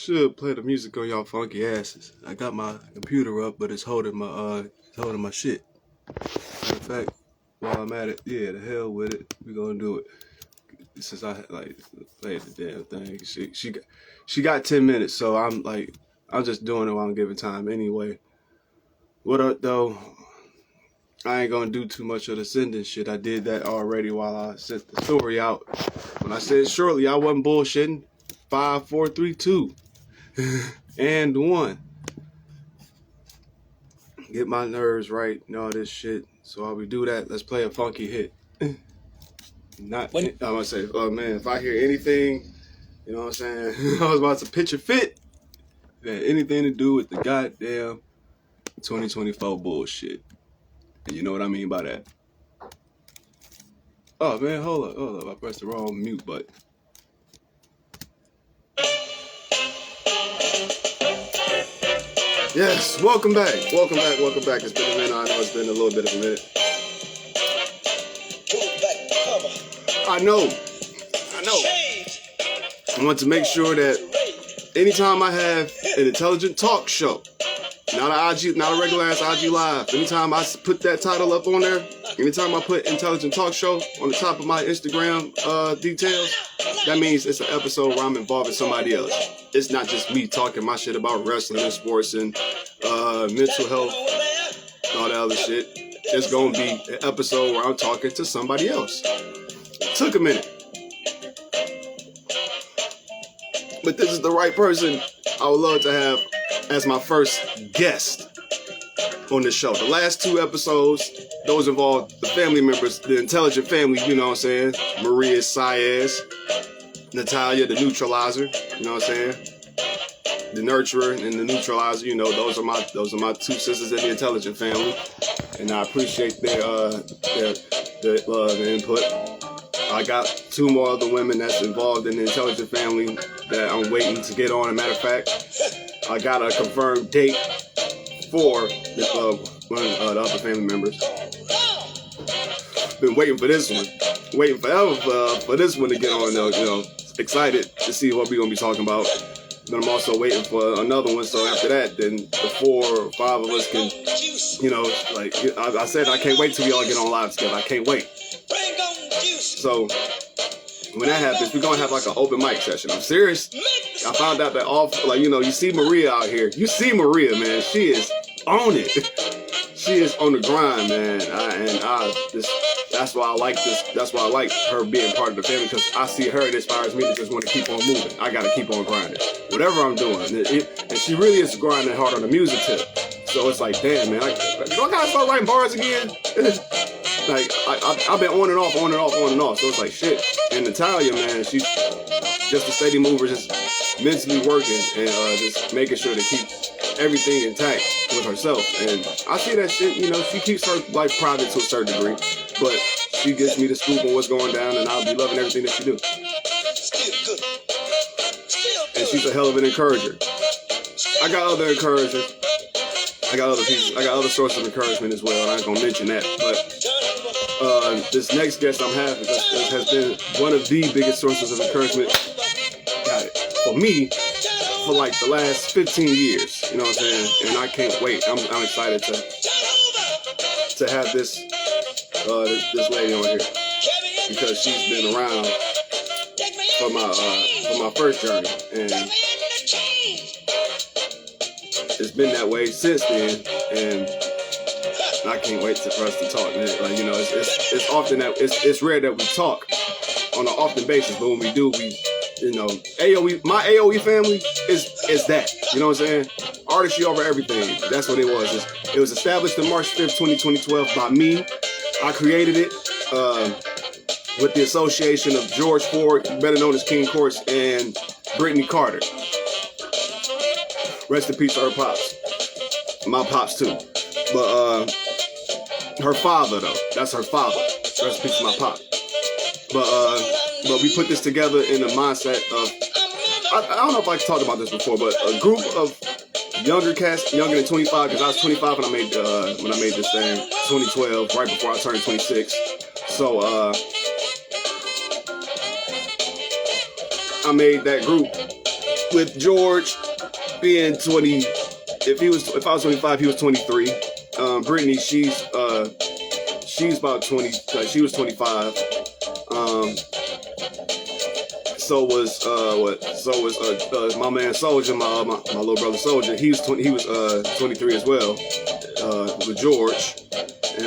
should play the music on y'all funky asses. I got my computer up, but it's holding my shit. Matter of fact, while I'm at it, yeah, the hell with it. We gonna do it. Since I played the damn thing, she got 10 minutes, so I'm just doing it while I'm giving time anyway. What up though? I ain't gonna do too much of the sending shit. I did that already while I sent the story out. When I said shortly, I wasn't bullshitting. 5, 4, 3, 2, and 1. Get my nerves right and all this shit. So while we do that, let's play a funky hit. I'm gonna say, oh man, if I hear anything, you know what I'm saying? I was about to pitch a fit that had anything to do with the goddamn 2024 bullshit. And you know what I mean by that. Oh man, hold up. I pressed the wrong mute button. Yes, welcome back. It's been a minute. I know it's been a little bit of a minute. I know. I want to make sure that anytime I have an intelligent talk show, not a regular ass IG live, anytime I put that title up on there, anytime I put intelligent talk show on the top of my Instagram details, that means it's an episode where I'm involving somebody else. It's not just me talking my shit about wrestling and sports and mental health and all that other shit. It's gonna be an episode where I'm talking to somebody else. It took a minute, but this is the right person I would love to have as my first guest on this show. The last 2 episodes, those involved the family members, the intelligent family, you know what I'm saying? Maria Saez, Natalia, the neutralizer, you know what I'm saying? The nurturer and the neutralizer, you know, those are my 2 sisters in the intelligent family. And I appreciate their love and input. I got 2 more other women that's involved in the intelligent family that I'm waiting to get on. As a matter of fact, I got a confirmed date for one of the other family members. Been waiting for this one. Waiting forever for this one to get on, though, you know. Excited to see what we're going to be talking about. Then I'm also waiting for another one, so after that, then the 4 or 5 of us can, you know, like I said, I can't wait till we all get on live together. I can't wait. So when that happens, we're going to have like an open mic session. I'm serious. I found out that you see Maria out here. You see Maria, man. She is on it. She is on the grind, man. That's why I like this. That's why I like her being part of the family, because I see her, it inspires me to just want to keep on moving. I got to keep on grinding. Whatever I'm doing. And she really is grinding hard on the music tip. So it's like, damn, man. Do I got to start writing bars again? Like, I've been on and off. So it's like, shit. And Natalia, man, she's just a steady mover, just mentally working and just making sure to keep everything intact with herself. And I see that shit, you know, she keeps her life private to a certain degree, but she gives me the scoop on what's going down, and I'll be loving everything that she do. And she's a hell of an encourager. I got other encouragers. I got other sources of encouragement as well. I ain't gonna mention that, but this next guest I'm having has been one of the biggest sources of encouragement for me for like the last 15 years. You know what I'm saying? And I can't wait. I'm excited to have this lady on here, because she's been around for my first journey, and it's been that way since then, and I can't wait for us to talk. Like, you know, it's often that it's rare that we talk on an often basis, but when we do, you know, my AOE family is that. You know what I'm saying? Artistry over everything. That's what it was. It was established on March 5th, 2012 by me. I created it with the association of George Ford, better known as King Courts, and Brittany Carter. Rest in peace to her pops. My pops too. But her father though. That's her father. Rest in peace to my pop. But we put this together in the mindset of, I don't know if I talked about this before, but a group of younger cats, younger than 25, because I was 25 when I made this thing, 2012, right before I turned 26. So I made that group with George being 20, if I was 25, he was 23. Brittany, she's about 20. She was 25. So was my man Soldier, my little brother Soldier. He was 23 as well, with George. And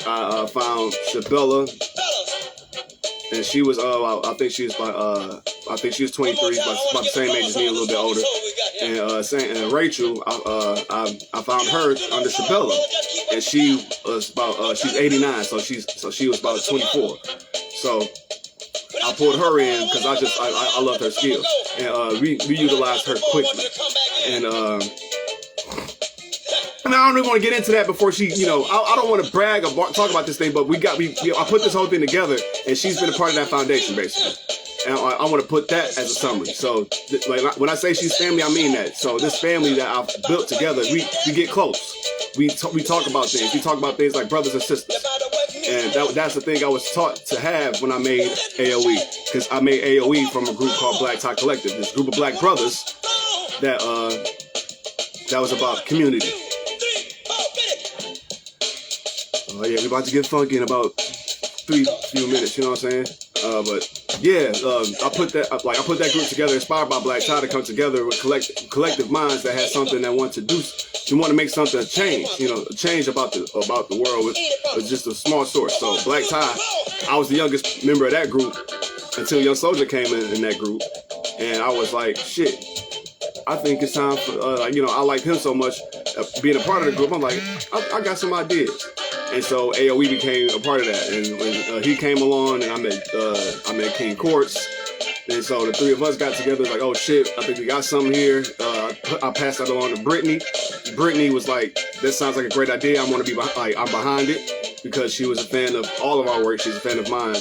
I found Shabella, and she was I think she was 23, about the same age as me, a little bit older. And Rachel, I found her under Shabella, and she was about she's 89, so she was about 24. So I pulled her in because I loved her skills, and we utilized her quickly. And I mean, I don't really want to get into that before she, I don't want to brag or talk about this thing, but I put this whole thing together, and she's been a part of that foundation, basically. And I want to put that as a summary. So, like, when I say she's family, I mean that. So this family that I've built together, we get close. We talk about things. We talk about things like brothers and sisters. And that's the thing I was taught to have when I made AOE. Because I made AOE from a group called Black Tie Collective. This group of black brothers that was about community. Oh yeah, we're about to get funky in about few minutes, you know what I'm saying? But yeah, I put that group together, inspired by Black Tie, to come together with collective minds that had something that want to make something a change, a change about the world with just a small source. So Black Tie, I was the youngest member of that group until Young Soldier came in that group, and I was like, shit, I think it's time for I like him so much, being a part of the group. I'm like, I got some ideas. And so AOE became a part of that, and when he came along, and I met King Quartz, and so the three of us got together, like, oh shit, I think we got something here. I passed that along to Brittany. Brittany was like, that sounds like a great idea. I want to be I'm behind it, because she was a fan of all of our work. She's a fan of mine,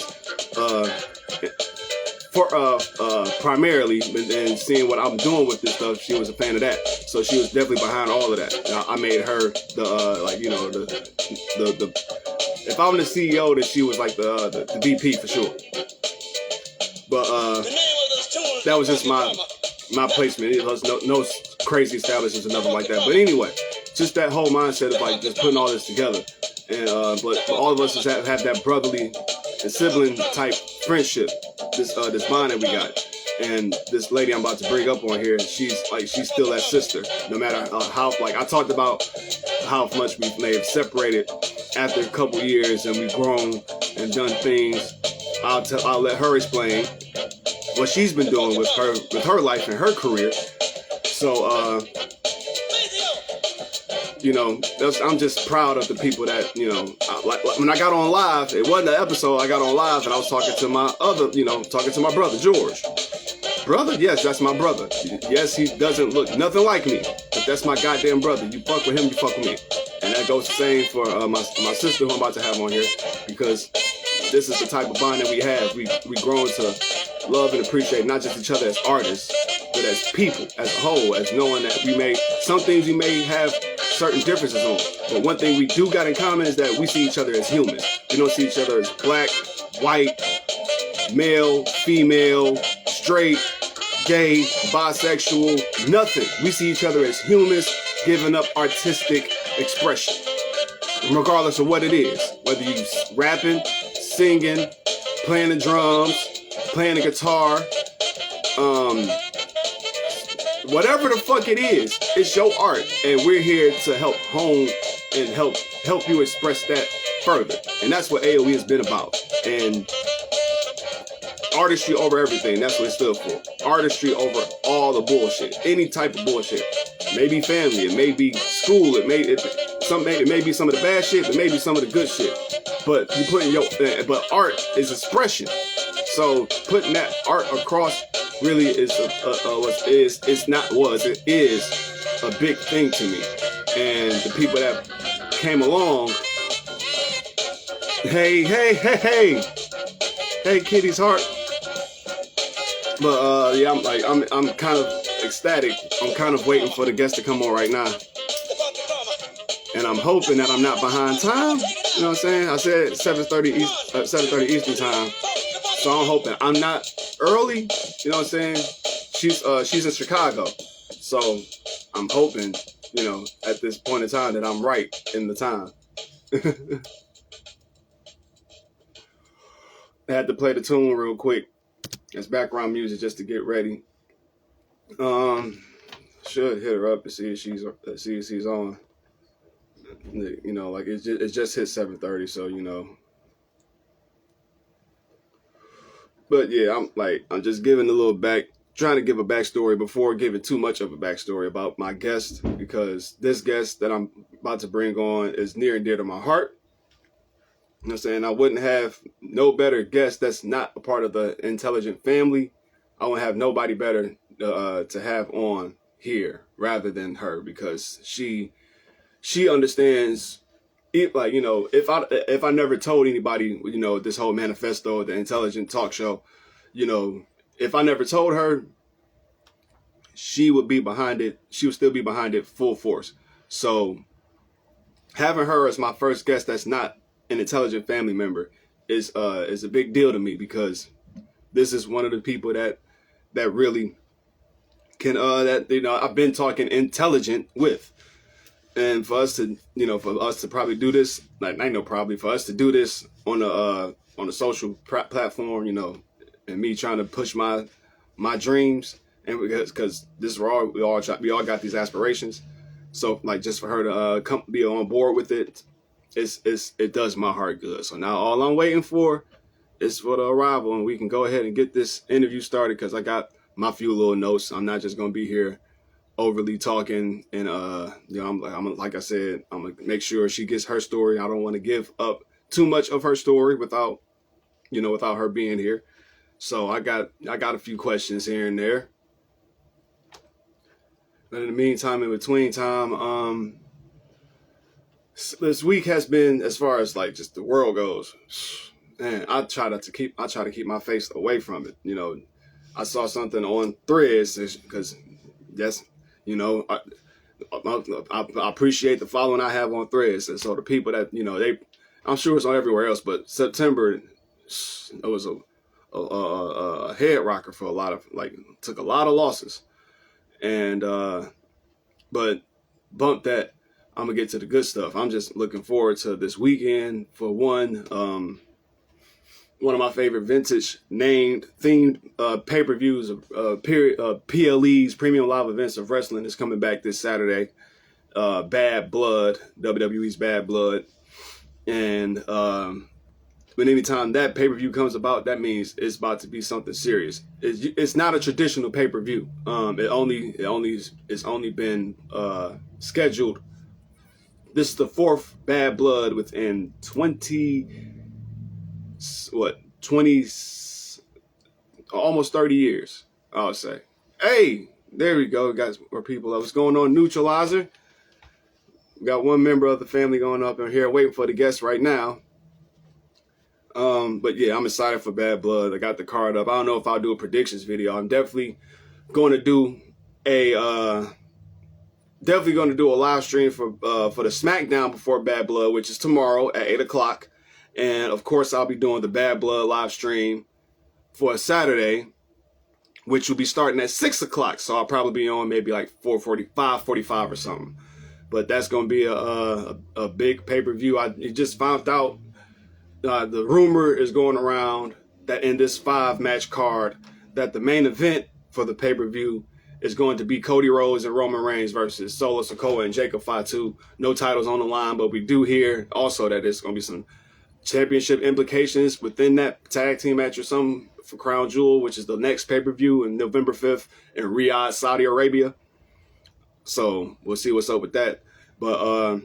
primarily, and seeing what I'm doing with this stuff, she was a fan of that. So she was definitely behind all of that. I made her the if I'm the CEO, then she was like the VP for sure. But that was just my placement. It was no crazy establishments or nothing like that. But anyway, just that whole mindset of like just putting all this together. And but all of us just have that brotherly and sibling type friendship, this bond that we got. And this lady I'm about to bring up on here, she's still that sister, no matter how, like, I talked about how much we may have separated after a couple years, and we've grown and done things. I'll let her explain what she's been doing with her life and her career. So I'm just proud of the people that, like when I got on live, it wasn't an episode, I got on live and I was talking to my brother, George. Brother? Yes, that's my brother. Yes, he doesn't look nothing like me, but that's my goddamn brother. You fuck with him, you fuck with me. And that goes the same for my sister who I'm about to have on here, because this is the type of bond that we have. We grown to love and appreciate not just each other as artists, but as people, as a whole, as knowing that some things we may have certain differences on. But one thing we do got in common is that we see each other as humans. We don't see each other as black, white, male, female, straight, gay, bisexual, nothing. We see each other as humans giving up artistic expression, regardless of what it is. Whether you rapping, singing, playing the drums, playing the guitar, whatever the fuck it is, it's your art, and we're here to help hone and help you express that further. And that's what AOE has been about. And artistry over everything, that's what it stood for. Artistry over all the bullshit, any type of bullshit. It may be family, it may be school, it may be some of the bad shit, it may be some of the good shit. But but art is expression. So putting that art across really is a big thing to me. And the people that came along, hey, Kitty's heart. But yeah, I'm kind of ecstatic. I'm kind of waiting for the guest to come on right now, and I'm hoping that I'm not behind time. You know what I'm saying? I said 7:30 Eastern time, so I'm hoping I'm not early. You know what I'm saying? she's in Chicago, so I'm hoping, you know, at this point in time that I'm right in the time. I had to play the tune real quick as background music just to get ready. Should hit her up and see if she's on. You know, like it just hit 7:30, so you know. But yeah, I'm just giving a little trying to give a backstory before giving too much of a backstory about my guest, because this guest that I'm about to bring on is near and dear to my heart. You know what I'm saying? I wouldn't have no better guest that's not a part of the N-Telligent family. I wouldn't have nobody better to have on here rather than her, because she understands it. Like, you know, if I never told anybody, you know, this whole manifesto, the N-Telligent talk show, you know, if I never told her, she would be behind it. She would still be behind it full force. So having her as my first guest that's not an N-Telligent family member is a big deal to me, because this is one of the people that really can that, you know, I've been talking N-Telligent with. And for us to, you know, for us to probably do this, like, I know probably for us to do this on a social platform, you know, and me trying to push my dreams, and because this is where we all got these aspirations. So like, just for her to be on board with it, it does my heart good. So now all I'm waiting for is for the arrival, and we can go ahead and get this interview started, because I got my few little notes. I'm not just gonna be here overly talking, and you know, I'm like I said, I'm gonna make sure she gets her story. I don't want to give up too much of her story without her being here. So I got a few questions here and there. But in the meantime, in between time, this week has been, as far as like just the world goes, man, I try to keep my face away from it. You know, I saw something on Threads, because yes, you know, I appreciate the following I have on Threads, and so the people that, you know, I'm sure it's on everywhere else, but September, it was a head rocker for a lot of, like, took a lot of losses, and but bump that. I'm gonna get to the good stuff. I'm just looking forward to this weekend. For one of my favorite vintage themed pay-per-views of PLEs, premium live events of wrestling, is coming back this Saturday. Bad Blood, WWE's Bad Blood. And but anytime that pay-per-view comes about, that means it's about to be something serious. It's not a traditional pay-per-view. It's only been scheduled. This is the fourth Bad Blood within 20 almost 30 years, I would say. Hey, there we go, guys. More people. What's going on, Neutralizer? We got one member of the family going up in here, waiting for the guest right now. But yeah, I'm excited for Bad Blood. I got the card up. I don't know if I'll do a predictions video. I'm definitely going to do a live stream for the SmackDown before Bad Blood, which is tomorrow at 8 o'clock. And of course, I'll be doing the Bad Blood live stream for a Saturday, which will be starting at 6 o'clock. So I'll probably be on maybe like 45 or something. But that's going to be a big pay-per-view. I just found out, the rumor is going around that in this 5-match card, that the main event for the pay-per-view is going to be Cody Rhodes and Roman Reigns versus Solo Sikoa and Jacob Fatu. No titles on the line, but we do hear also that there's going to be some championship implications within that tag team match or something for Crown Jewel, which is the next pay-per-view in November 5th in Riyadh, Saudi Arabia. So we'll see what's up with that. But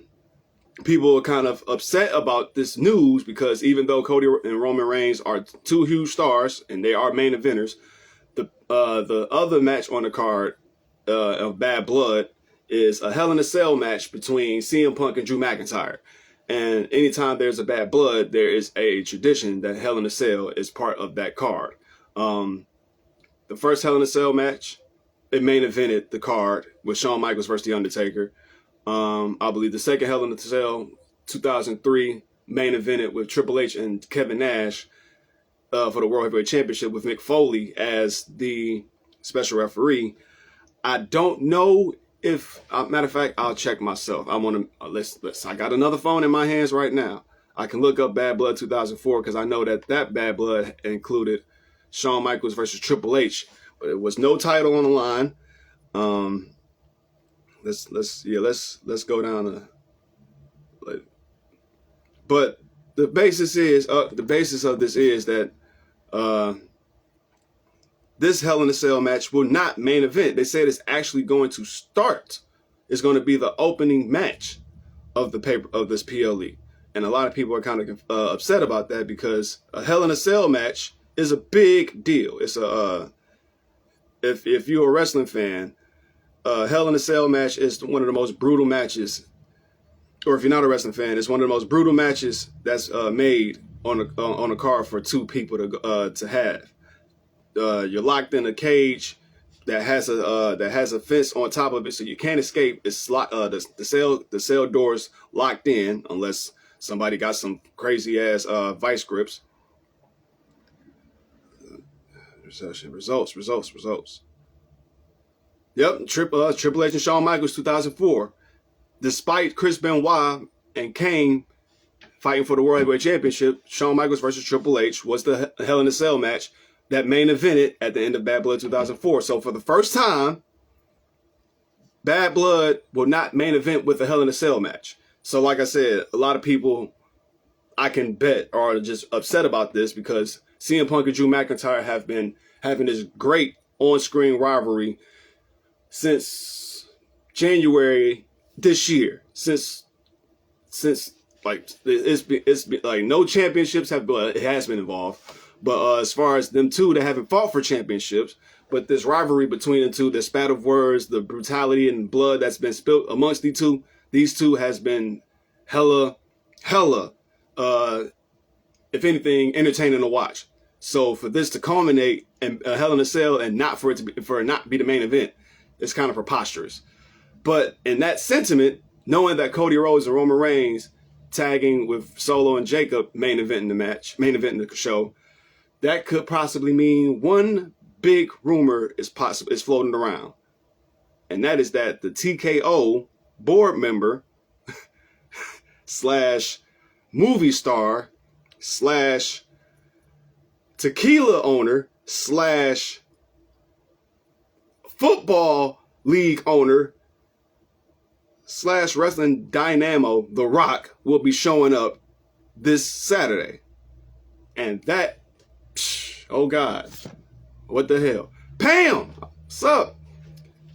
people are kind of upset about this news, because even though Cody and Roman Reigns are two huge stars and they are main eventers, the other match on the card of Bad Blood is a Hell in a Cell match between CM Punk and Drew McIntyre. And anytime there's a Bad Blood, there is a tradition that Hell in a Cell is part of that card. The first Hell in a Cell match, it main evented the card with Shawn Michaels versus The Undertaker. I believe the second Hell in a Cell, 2003, main evented with Triple H and Kevin Nash for the World Heavyweight Championship, with Mick Foley as the special referee. I don't know if, matter of fact, I'll check myself. I want to let's. I got another phone in my hands right now. I can look up Bad Blood 2004 because I know that Bad Blood included Shawn Michaels versus Triple H, but it was no title on the line. Let's go down to. But the basis of this is that this Hell in a Cell match will not main event. They said it's actually going to start. It's going to be the opening match of the paper of this PLE, and a lot of people are kind of upset about that because a Hell in a Cell match is a big deal. It's a if you're a wrestling fan, Hell in a Cell match is one of the most brutal matches. Or if you're not a wrestling fan, it's one of the most brutal matches that's made on a card for two people to have. You're locked in a cage that has a fence on top of it, so you can't escape. It's the cell doors locked in unless somebody got some crazy ass vice grips. Results. Yep, Triple H and Shawn Michaels 2004. Despite Chris Benoit and Kane fighting for the World Heavyweight Championship, Shawn Michaels versus Triple H was the Hell in a Cell match that main evented at the end of Bad Blood 2004. So for the first time, Bad Blood will not main event with a Hell in a Cell match. So like I said, a lot of people, I can bet, are just upset about this because CM Punk and Drew McIntyre have been having this great on-screen rivalry since January this year. Since like it's been like no championships it has been involved. But as far as them two, they haven't fought for championships. But this rivalry between the two, the spat of words, the brutality and blood that's been spilled amongst these two has been hella, if anything, entertaining to watch. So for this to culminate in a Hell in a Cell and not for it not be the main event, it's kind of preposterous. But in that sentiment, knowing that Cody Rhodes and Roman Reigns tagging with Solo and Jacob main event in the show, that could possibly mean one big rumor is floating around. And that is that the TKO board member / movie star / tequila owner / football league owner / wrestling dynamo, The Rock, will be showing up this Saturday. And that, oh God, what the hell? Pam, what's up?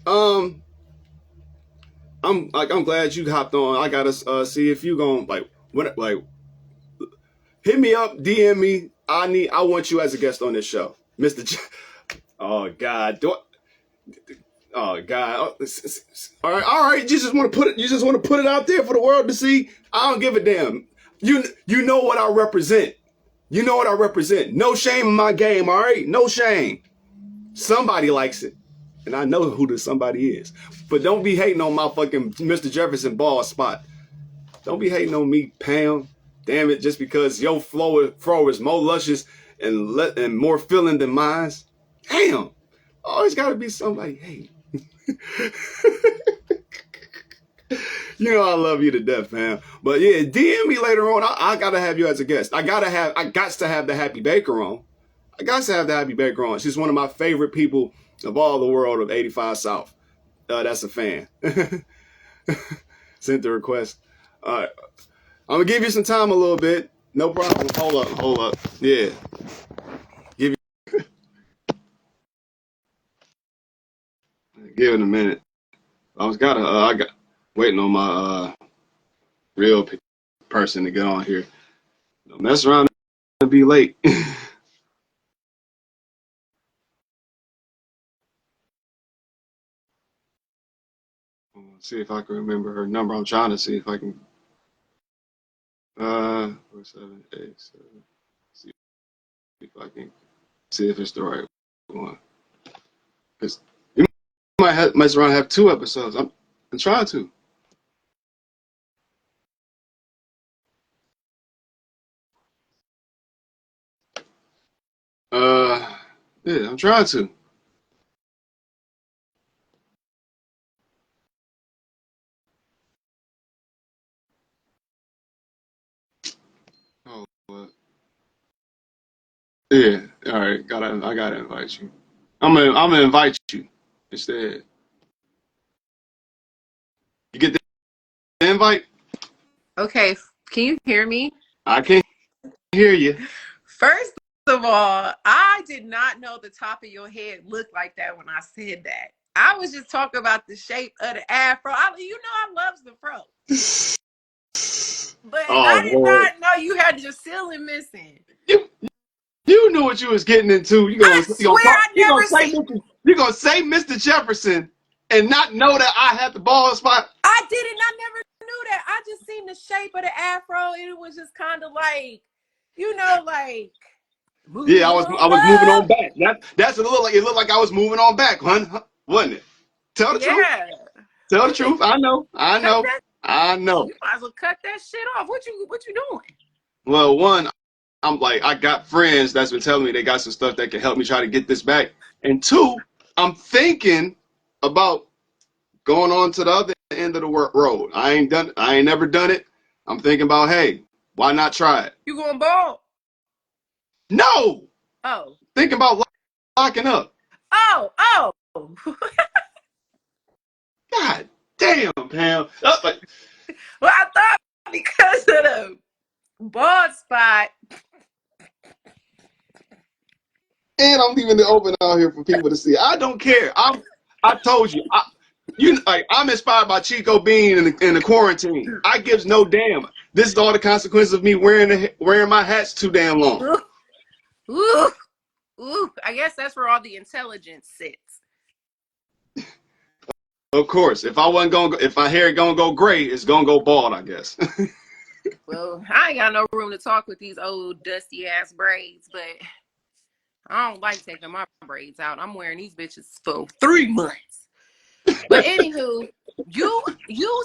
I'm glad you hopped on. I gotta see if you gonna hit me up, DM me. I want you as a guest on this show, Mr. Oh God, oh God! All right. You just want to put it out there for the world to see. I don't give a damn. You know what I represent. You know what I represent. No shame in my game. All right, no shame. Somebody likes it, and I know who the somebody is. But don't be hating on my fucking Mr. Jefferson ball spot. Don't be hating on me, Pam. Damn it! Just because your fro is more luscious and more filling than mine. Damn. Always got to be somebody hating. You know I love you to death, man. But yeah, DM me later on. I gotta have you as a guest. I got to have the Happy Baker on. I got to have the Happy Baker on. She's one of my favorite people of all the world of 85 South. That's a fan. Sent the request. All right. I'm gonna give you some time a little bit. No problem. Hold up. Yeah. Give it a minute. I got waiting on my real person to get on here. Don't mess around and be late. See if I can remember her number. I'm trying to see if I can. 4787. See if I can see if it's the right one. Because you might mess around and have two episodes. I'm trying to. Yeah, I'm trying to. Yeah. All right. I gotta invite you. I'm gonna invite you instead. You get the invite? Okay, can you hear me? I can't hear you. First of all, I did not know the top of your head looked like that when I said that. I was just talking about the shape of the afro. I love the fro, but Oh I did Lord. not know you had your ceiling missing. You you knew what you was getting into. I swear I never see. You gonna say Mr. Jefferson and not know that I had the ball spot? I didn't. I never knew that. I just seen the shape of the afro, and it was just kind of like, like Yeah, moving I on was moving up. on back. That's what it looked like I was moving on back, hun, wasn't it? Tell the truth. Yeah, Tell the you need truth. I know. I cut know. that. I know. You might as well cut that shit off. What you doing? Well, one, I'm like, I got friends that's been telling me they got some stuff that can help me try to get this back. And two, I'm thinking about going on to the other end of the road. I ain't never done it. I'm thinking about, hey, why not try it? You going bald? No! Oh. Thinking about locking up. Oh. God damn, Pam. Well, I thought because of the bald spot. And I'm leaving it open out here for people to see. I don't care. I told you. I'm inspired by Chico Bean in the quarantine. I gives no damn. This is all the consequences of me wearing my hats too damn long. Ooh, ooh, ooh. I guess that's where all the intelligence sits. Of course, if my hair gonna go gray, it's gonna go bald, I guess. Well, I ain't got no room to talk with these old dusty ass braids, but I don't like taking my braids out. I'm wearing these bitches for 3 months. But anywho, you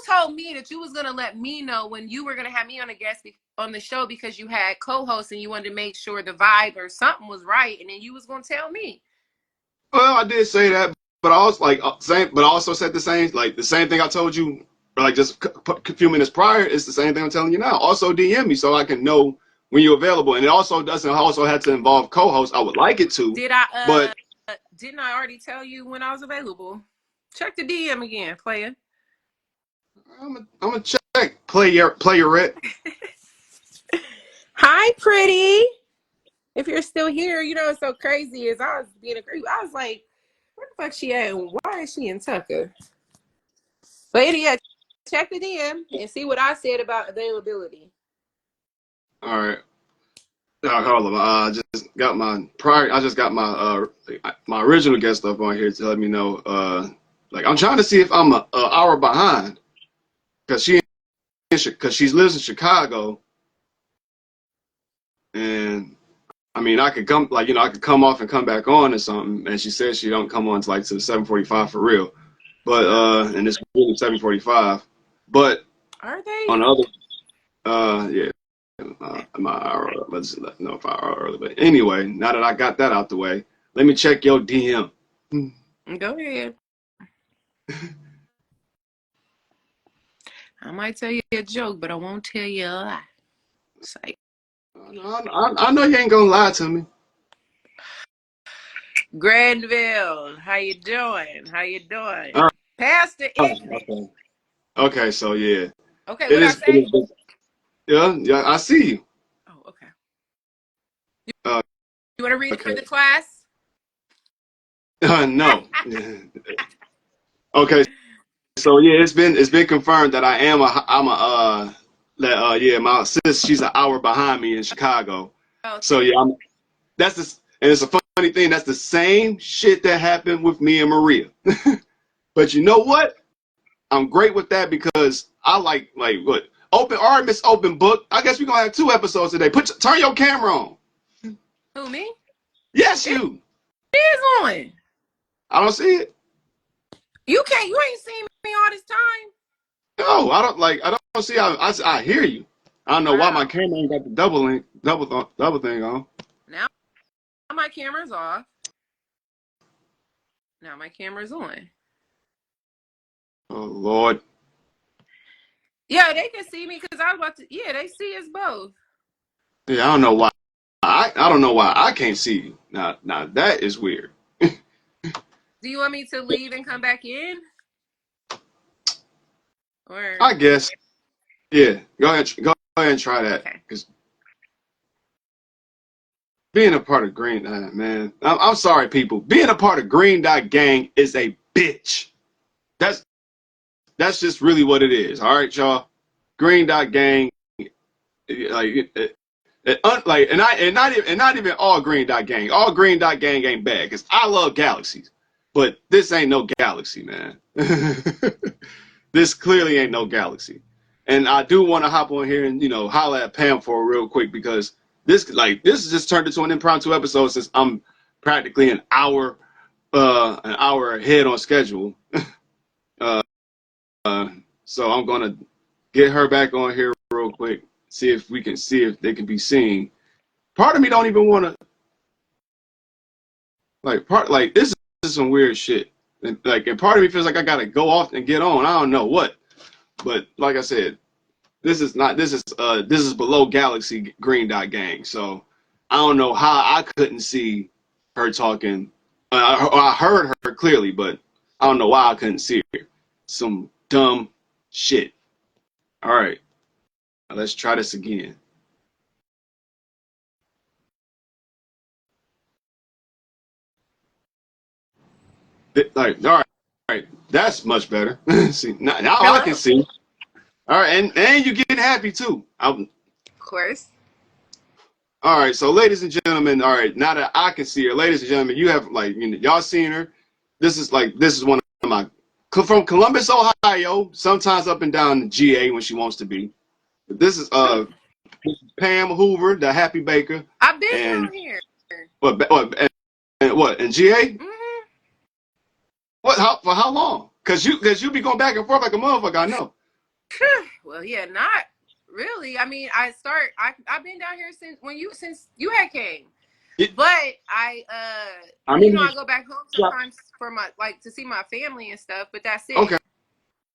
told me that you was gonna let me know when you were gonna have me on a guest on the show because you had co-hosts and you wanted to make sure the vibe or something was right, and then you was gonna tell me. Well, I did say that, but I was like same, but I also said the same thing I told you like just a few minutes prior. It's the same thing I'm telling you now. Also DM me so I can know when you're available, and it also doesn't also have to involve co-host. I would like it to, Did but didn't I already tell you when I was available? Check the DM again, player. I'm gonna check playerette. Hi, pretty. If you're still here, what's so crazy is I was being a creep. I was like, where the fuck she at? And why is she in Tucker? But anyway, check the DM and see what I said about availability. All right. Hold on. I just got my original guest up on here to let me know. Like I'm trying to see if I'm a hour behind because she lives in Chicago, and I mean I could come I could come off and come back on or something. And she said she don't come on to to 7:45 for real, but and it's really 7:45. But Are they? on the other yeah. My hour, let's know if I hour early. But anyway, now that I got that out the way, let me check your DM. Go ahead. I might tell you a joke, but I won't tell you a lie. Say, I know you ain't gonna lie to me. Granville, how you doing? How you doing? All right. Pastor Ignorant. Okay. Okay. So yeah, Okay, it what I is. It say? is. Yeah. Yeah. I see you. Oh, okay. Uh, You want to read it for okay. the class? No. Okay. So yeah, it's been confirmed that I'm a that yeah my sis she's an hour behind me in Chicago. So Okay. yeah, that's this and it's a funny thing. That's the same shit that happened with me and Maria. But you know what? I'm great with that because I like what open Artemis open book. I guess we're gonna have 2 episodes today. Turn your camera on. Who, me? Yes, It you. is on. I don't see it. You ain't seen me all this time. No, I don't like. I don't see. I hear you. I don't know why my Wow. camera ain't got the double thing on. Now my camera's off. Now my camera's on. Oh Lord. Yeah, they can see me because I was about to. Yeah, they see us both. Yeah, I don't know why. I don't know why I can't see you. Now that is weird. Do you want me to leave and come back in? Or I guess. Yeah. Go ahead and try that. okay. Because being a part of Green Dot, man. I'm sorry, people. Being a part of Green Dot Gang is a bitch. That's just really what it is. All right, y'all. Green Dot Gang, like, not even all Green Dot Gang. All Green Dot Gang ain't bad because I love galaxies, but this ain't no galaxy, man. This clearly ain't no galaxy. And I do want to hop on here and holler at Pam for real quick because this has just turned into an impromptu episode since I'm practically an hour ahead on schedule. So I'm gonna get her back on here real quick, see if they can be seen. Part of me don't even want to this is some weird shit, and part of me feels like I gotta go off and get on. I don't know what, but like I said, this is below Galaxy Green Dot Gang. So I don't know how I couldn't see her talking. I heard her clearly, but I don't know why I couldn't see her. Some dumb shit. All right, let's try this again. All right, that's much better. See, now I can see. All right, and you getting happy too. Of course. All right, so ladies and gentlemen, all right, now that I can see her, ladies and gentlemen, you have y'all seen her. This is one of my from Columbus, Ohio. Sometimes up and down the GA when she wants to be. But this is Pam Hoover, the Happy Baker. I've been down here. What in GA? Mm-hmm. For how long? Cause you be going back and forth like a motherfucker. I know. Well, yeah, not really. I mean, I've been down here since you had came. Yeah. But I go back home sometimes for my to see my family and stuff, but that's it. Okay.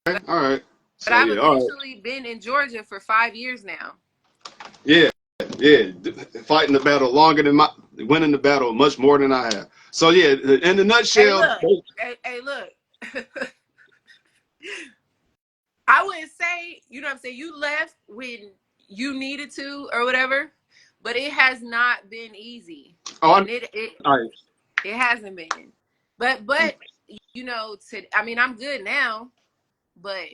All right. But I've officially been in Georgia for 5 years now. Yeah. Fighting the battle longer than winning the battle much more than I have. So yeah, in the nutshell. Hey, look. I wouldn't say, what I'm saying, you left when you needed to or whatever, but it has not been easy. Oh, it hasn't been. But I'm good now, but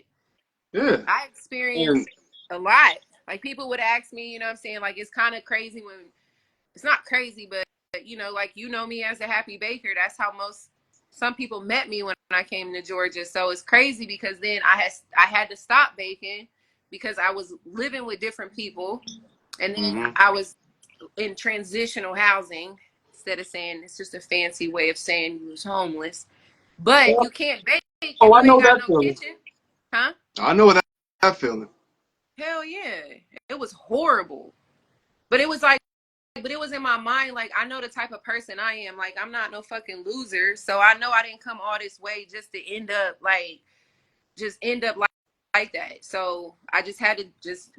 yeah, I experienced a lot. Like people would ask me, it's kind of crazy when it's not crazy, but me as a Happy Baker, that's how some people met me when I came to Georgia. So it's crazy because then I had to stop baking because I was living with different people, and then I was in transitional housing instead of saying it's just a fancy way of saying you was homeless. But you can't bake if you ain't got no kitchen. Huh? I know that feeling. Hell yeah. It was horrible. But it was in my mind, I know the type of person I am. I'm not no fucking loser. So I know I didn't come all this way just to end up like that. So I just had to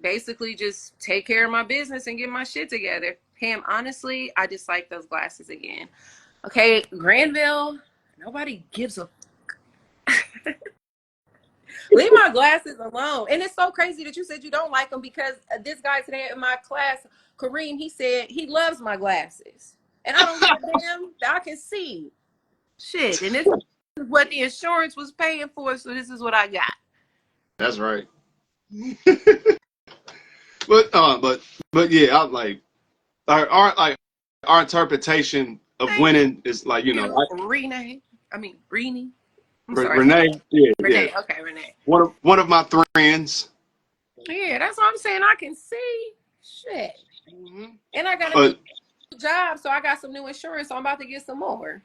basically take care of my business and get my shit together. Pam, honestly, I just like those glasses again. Okay, Granville, nobody gives a leave my glasses alone. And it's so crazy that you said you don't like them because this guy today in my class, Kareem, he said he loves my glasses. And I don't give a damn that I can see. Shit. And this is what the insurance was paying for, so this is what I got. That's right. but yeah, I'm like our interpretation of winning is Renee. I'm sorry. Renee. Yeah, Renee. Yeah. Okay, Renee. One of my friends. Yeah, that's what I'm saying. I can see. Shit. And I got a new job, so I got some new insurance, so I'm about to get some more.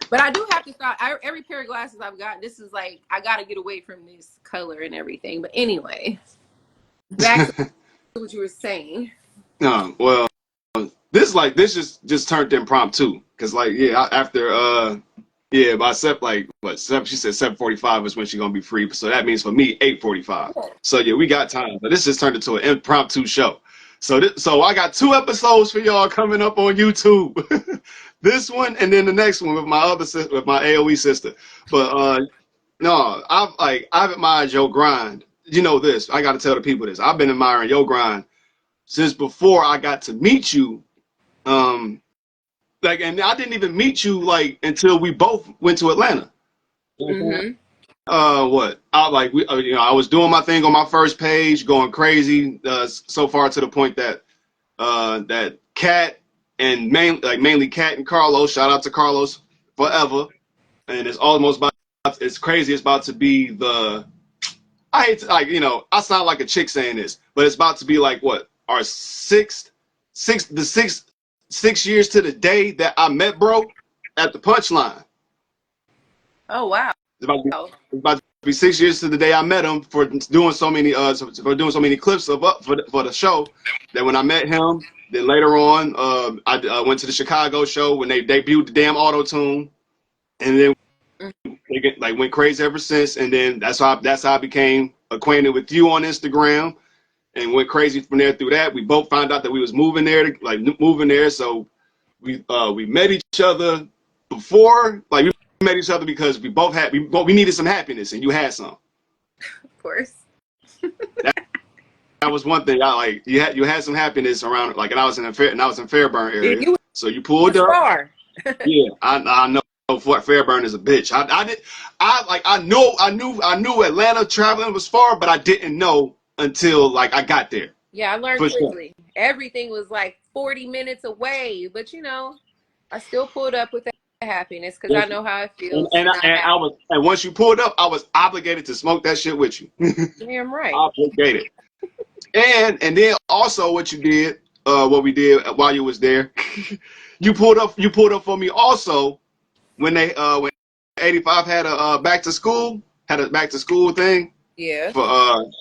But I do have to stop. Every pair of glasses I've got, this is I got to get away from this color and everything. But anyway, back to what you were saying. Well, this just turned impromptu because after by she said 7:45 is when she's gonna be free. So that means for me 8:45. Yeah. So yeah, we got time. But this just turned into an impromptu show. So I got 2 episodes for y'all coming up on YouTube. This one and then the next one with my other sister, with my AOE sister. But no, I've admired your grind. You know this. I got to tell the people this. I've been admiring your grind since before I got to meet you. Like, and I didn't even meet you like until we both went to Atlanta. Mm-hmm. What? I was doing my thing on my first page, going crazy. So far to the point that that Cat and mainly Cat and Carlos. Shout out to Carlos forever. And it's almost about. It's crazy. It's about to be the. I hate to, I sound like a chick saying this, but it's about to be like what our six years to the day that I met bro at the punchline. Oh wow. It's about to be 6 years to the day I met him for doing so many clips for the show. That when I met him, then later on, I went to the Chicago show when they debuted the damn auto tune, and then they went crazy ever since. And then that's how I became acquainted with you on Instagram, and went crazy from there. Through that, we both found out that we was moving there, so we met each other before, like we met each other because we needed some happiness, and you had some. Of course. That was one thing. I like you had some happiness around, like, and I was in Fairburn Yeah, area, you so you pulled was up. far. Yeah, I know Fort Fairburn is a bitch. I knew Atlanta traveling was far, but I didn't know until like I got there. Yeah, I learned For sure. quickly. Everything was like 40 minutes away, but I still pulled up with that happiness because I know how it And, feels and, to I, not and have. I was, and once you pulled up, I was obligated to smoke that shit with you. Damn right. Obligated. And then also what you did, what we did while you was there, you pulled up for me also when 85 had a back to school thing Yeah. for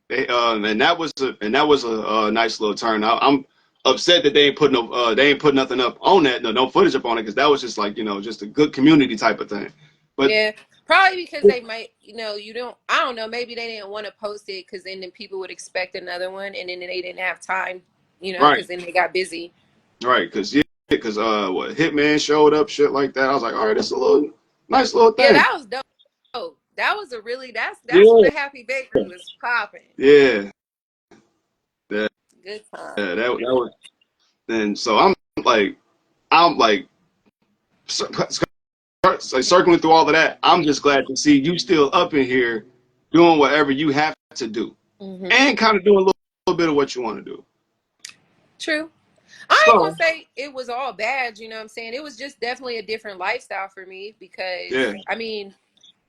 and that was a nice little turn. I'm upset that they ain't put nothing up on that, no footage up on it, because that was just like just a good community type of thing. But Yeah. Probably because they might, you don't, I don't know, maybe they didn't want to post it because then people would expect another one and then they didn't have time, right, because then they got busy. right, because what Hitman showed up, shit like that. I was like, all right, it's a little nice little Yeah, thing. that was dope. That was that's when Yeah, the Happy Bakery was popping. yeah, that, Good time. that was. And so I'm like circling through all of that. I'm just glad to see you still up in here doing whatever you have to do, Mm-hmm. and kind of doing a little bit of what you want to do. True. I ain't So gonna say it was all bad, you know what I'm saying? It was just definitely a different lifestyle for me because yeah, I mean,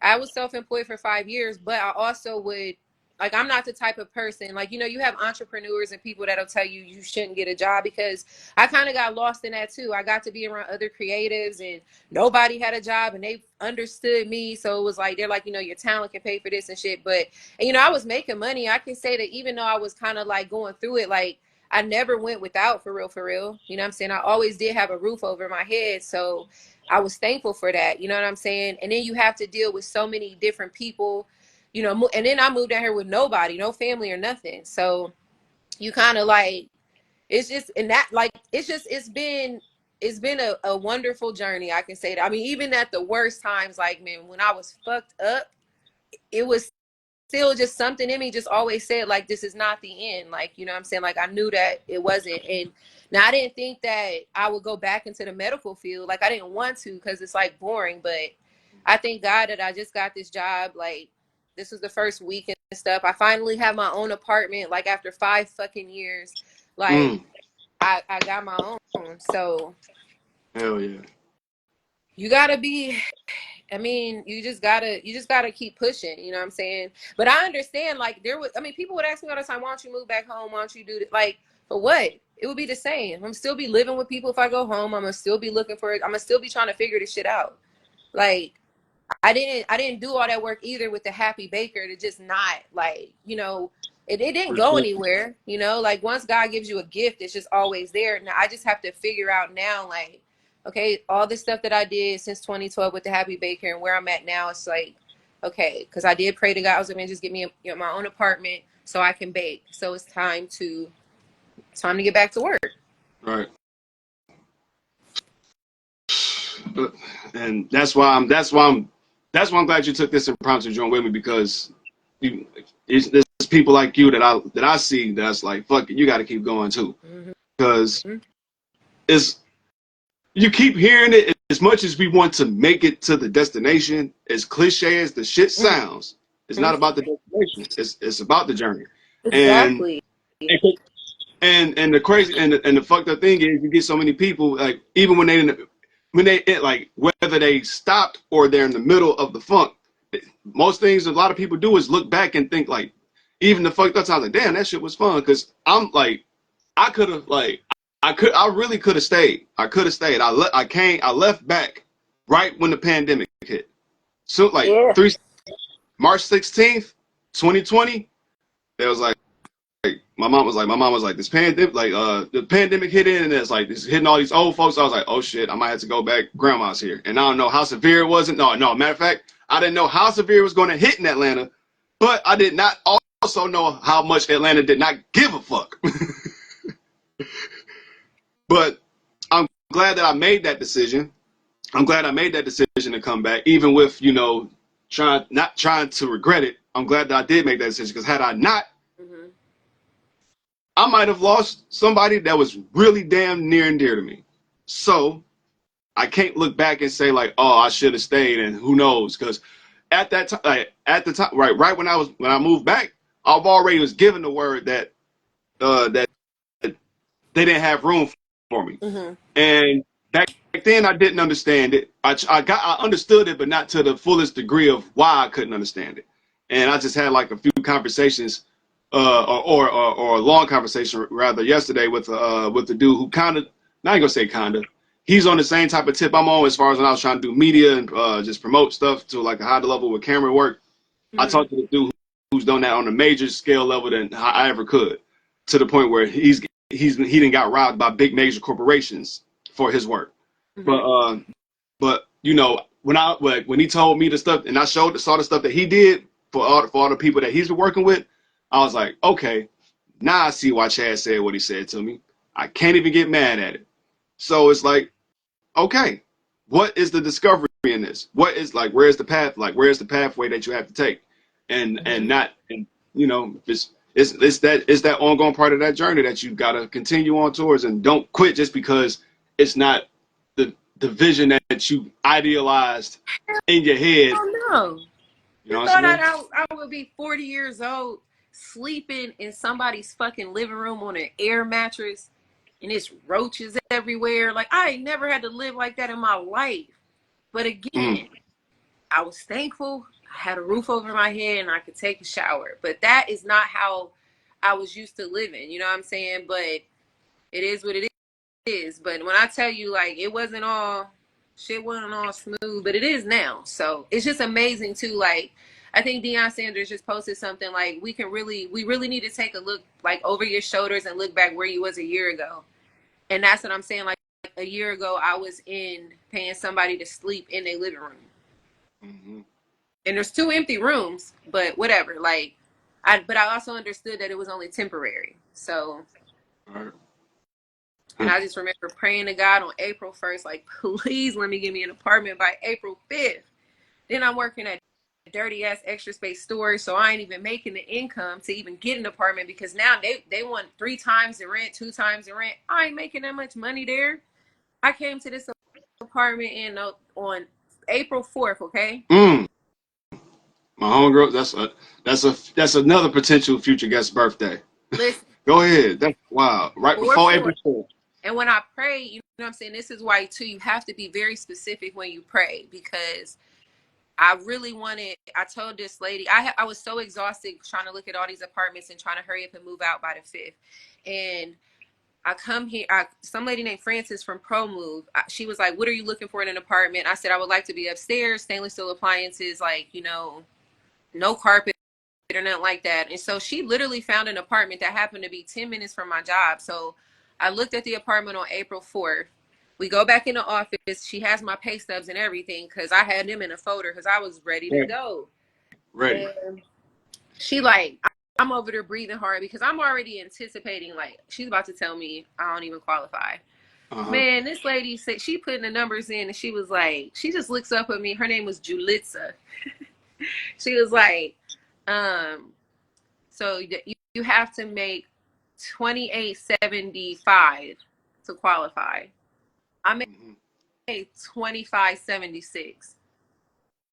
I was self-employed for 5 years, but I also would like I'm not the type of person like you have entrepreneurs and people that'll tell you you shouldn't get a job because I kind of got lost in that too. I got to be around other creatives and nobody had a job and they understood me, so it was like they're like your talent can pay for this and shit. But and I was making money. I can say that even though I was kind of like going through it, like I never went without for real, for real. You know what I'm saying? I always did have a roof over my head, so I was thankful for that. You know what I'm saying? And then you have to deal with so many different people, and then I moved down here with nobody, no family or nothing. So you kind of like, it's just, and that like, it's been a wonderful journey. I can say that. I mean, even at the worst times, like, man, when I was fucked up, it was still just something in me just always said like this is not the end, like what I'm saying, like I knew that it wasn't. And now I didn't think that I would go back into the medical field, like I didn't want to because it's like boring, but I thank God that I just got this job. Like this was the first week and stuff. I finally have my own apartment like after 5 fucking years. Like mm, I got my own. So hell yeah, you gotta be, I mean, you just gotta keep pushing, you know what I'm saying? But I understand, like, people would ask me all the time, why don't you move back home? Why don't you do it? Like, for what? It would be the same. I'm still be living with people if I go home. I'm gonna still be looking for it. I'm gonna still be trying to figure this shit out. Like, I didn't do all that work either with the Happy Baker to just not like, it didn't for go sure. anywhere, like once God gives you a gift, it's just always there. Now I just have to figure out now, like, okay, all the stuff that I did since 2012 with the Happy Baker and where I'm at now, it's like, okay, because I did pray to God. I was like, man, just give me my own apartment so I can bake. So it's time to It's time to get back to work. Right. And that's why I'm glad you took this impromptu joint with me, because there's people like you that I see that's like, fuck it, you got to keep going too, because it's, you keep hearing it. As much as we want to make it to the destination, as cliche as the shit sounds, it's not about the destination. It's about the journey. And Exactly. and the crazy and the fucked up thing is, you get so many people, like, even when they like, whether they stopped or they're in the middle of the funk, most things a lot of people do is look back and think, like, even the fucked up times, like, damn, that shit was fun. Because I'm like, I could have, like, I really could have stayed. I could have stayed. I left back right when the pandemic hit. So like Yeah. March 16th, 2020, there was like my mom was like, this pandemic, like, the pandemic hit in, and it's like, it's hitting all these old folks. I was like, oh shit, I might have to go back. Grandma's here. And I don't know how severe it wasn't. No, matter of fact, I didn't know how severe it was going to hit in Atlanta, but I did not also know how much Atlanta did not give a fuck. But I'm glad that I made that decision. I'm glad I made that decision to come back, even with, not trying to regret it. I'm glad that I did make that decision, because had I not, I might have lost somebody that was really damn near and dear to me. So I can't look back and say, like, oh, I should have stayed, and who knows? Because at that time, right when I moved back, I've already was given the word that that they didn't have room for me. And back then, I didn't understand it. I understood it, but not to the fullest degree of why I couldn't understand it. And I just had like a few conversations, or a long conversation rather, yesterday with the dude who kind of, not gonna say kind of, he's on the same type of tip I'm on, as far as when I was trying to do media and just promote stuff to like a high level with camera work. I talked to the dude who's done that on a major scale level than I ever could, to the point where he didn't got robbed by big major corporations for his work. But when he told me the stuff, and I saw the stuff that he did for all the people that he's been working with, I was like, okay, now I see why Chad said what he said to me. I can't even get mad at it. So it's like, okay, what is the discovery in this? What is, like, where's the path? Like, where's the pathway that you have to take? And not, and it's that ongoing part of that journey that you gotta continue on towards, and don't quit just because it's not the vision that you idealized in your head. Oh no. You know You what I'm thought saying? I would be 40 years old sleeping in somebody's fucking living room on an air mattress and it's roaches everywhere. Like, I ain't never had to live like that in my life. But again, I was thankful I had a roof over my head and I could take a shower. But that is not how I was used to living. You know what I'm saying? But it is what it is. But when I tell you, like, shit wasn't all smooth, but it is now. So it's just amazing too. Like, I think Deion Sanders just posted something like, we really need to take a look, like, over your shoulders and look back where you was a year ago. And that's what I'm saying. Like, a year ago, I was paying somebody to sleep in their living room. And there's 2 empty rooms, but whatever. Like, but I also understood that it was only temporary. So, and I just remember praying to God on April 1st, like, please let me give me an apartment by April 5th. Then I'm working at dirty ass extra space storage, so I ain't even making the income to even get an apartment, because now they want 3 times the rent, 2 times the rent. I ain't making that much money there. I came to this apartment on April 4th, okay? My homegirl, that's another potential future guest birthday. Listen. Go ahead. That's wow. Right before 4-4. April 4th. And when I pray, you know what I'm saying? This is why, too, you have to be very specific when you pray, because I told this lady, I was so exhausted trying to look at all these apartments and trying to hurry up and move out by the 5th. And I come here, some lady named Frances from ProMove, she was like, what are you looking for in an apartment? I said, I would like to be upstairs, stainless steel appliances, like, no carpet or nothing like that. And so she literally found an apartment that happened to be 10 minutes from my job. So I looked at the apartment on April 4th. We go back in the office. She has my pay stubs and everything, because I had them in a folder because I was ready to go. Ready. And she like, I'm over there breathing hard because I'm already anticipating, like, she's about to tell me I don't even qualify. Man, this lady said she putting the numbers in and she was like, she just looks up at me. Her name was Julitza. She was like, so you have to make 2875 to qualify. I made 2576.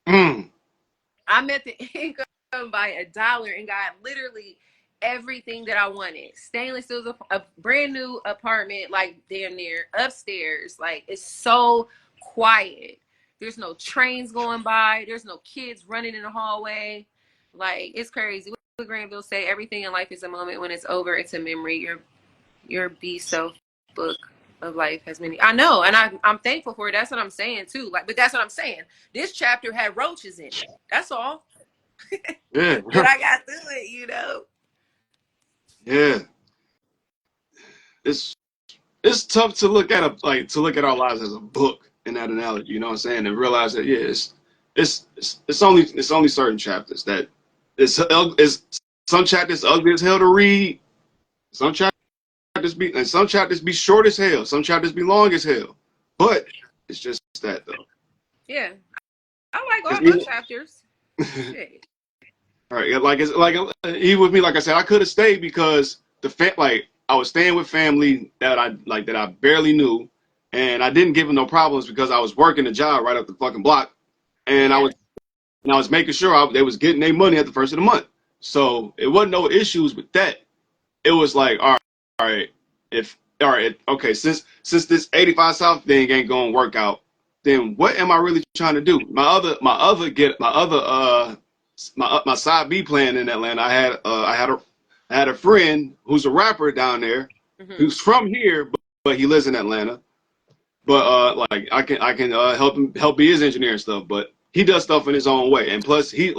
I met the income by $1 and got literally everything that I wanted. Stainless, it was a brand new apartment, like damn near upstairs. Like, it's so quiet. There's no trains going by. There's no kids running in the hallway. Like, it's crazy. What Granville say, everything in life is a moment. When it's over, it's a memory. Your be self book of life has many. I know, and I'm thankful for it. That's what I'm saying too. Like, but that's what I'm saying. This chapter had roaches in it. That's all. Yeah. But I got through it, you know. Yeah. It's tough to look at our lives as a book in that analogy, you know what I'm saying, and realize that it's only certain chapters that it's some chapters ugly as hell to read, some chapters be short as hell, some chapters be long as hell, but it's just that though. Yeah, I like all Even, my chapters. Shit. all right, like it's like even with me, like I said, I could have stayed because I was staying with family that I barely knew, and I didn't give them no problems because I was working a job right up the fucking block, and Yeah. I was making sure they was getting their money at the first of the month, so it wasn't no issues with that. It was like, all right, okay, since this 85 South thing ain't gonna work out, then what am I really trying to do? My side B plan in Atlanta. I had a friend who's a rapper down there, who's from here, but he lives in Atlanta. But like I can help be his engineer and stuff. But he does stuff in his own way, and plus he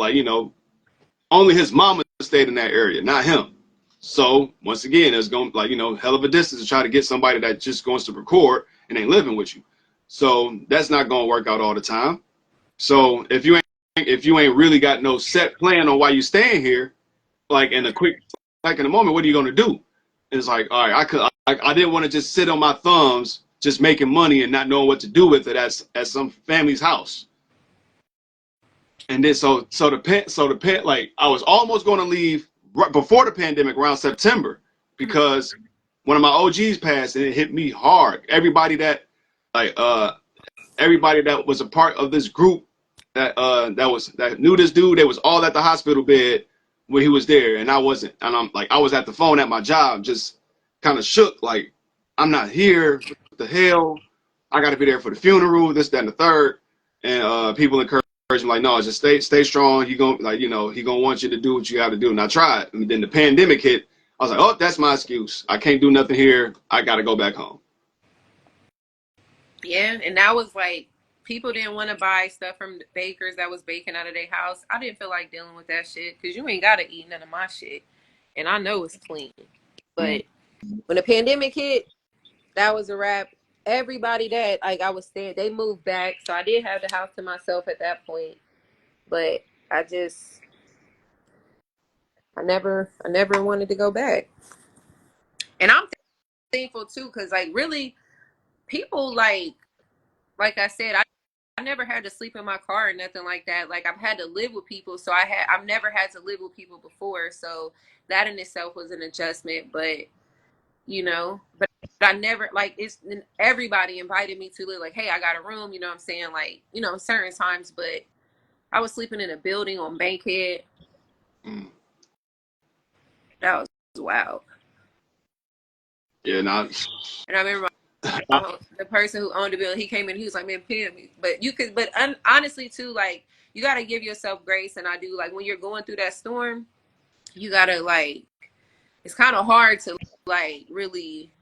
only his mama stayed in that area, not him. So once again, it's going hell of a distance to try to get somebody that just wants to record and ain't living with you. So that's not gonna work out all the time. So if you ain't really got no set plan on why you staying here, like in a moment, what are you gonna do? And it's like, all right, I didn't want to just sit on my thumbs, just making money and not knowing what to do with it at some family's house. And then like I was almost going to leave right before the pandemic around September because one of my OGs passed and it hit me hard. Like everybody that was a part of this group that knew this dude, they was all at the hospital bed when he was there, and I wasn't. And I was at the phone at my job, just kind of shook, like I'm not here. What the hell? I got to be there for the funeral, this, that, and the third. And people encourage me like, no, just stay strong. He gonna want you to do what you got to do. And I tried. And then the pandemic hit. I was like, oh, that's my excuse. I can't do nothing here. I got to go back home. Yeah, and that was like, people didn't want to buy stuff from bakers that was baking out of their house. I didn't feel like dealing with that shit because you ain't gotta eat none of my shit, and I know it's clean. But when the pandemic hit, that was a wrap. Everybody that like I was staying, they moved back, so I did have the house to myself at that point. But I never wanted to go back, and I'm thankful too because like really people like I said, I never had to sleep in my car or nothing like that. Like I've had to live with people, so I've never had to live with people before, so that in itself was an adjustment. But but I never like everybody invited me to live. Like, hey, I got a room. You know what I'm saying? Like, certain times, but I was sleeping in a building on Bankhead. That was wild. Yeah, not. And I remember the person who owned the building, he came in, he was like, man, pay me. But honestly too, like, you got to give yourself grace. And I do, like, when you're going through that storm, you got to, like, it's kind of hard to, like, really,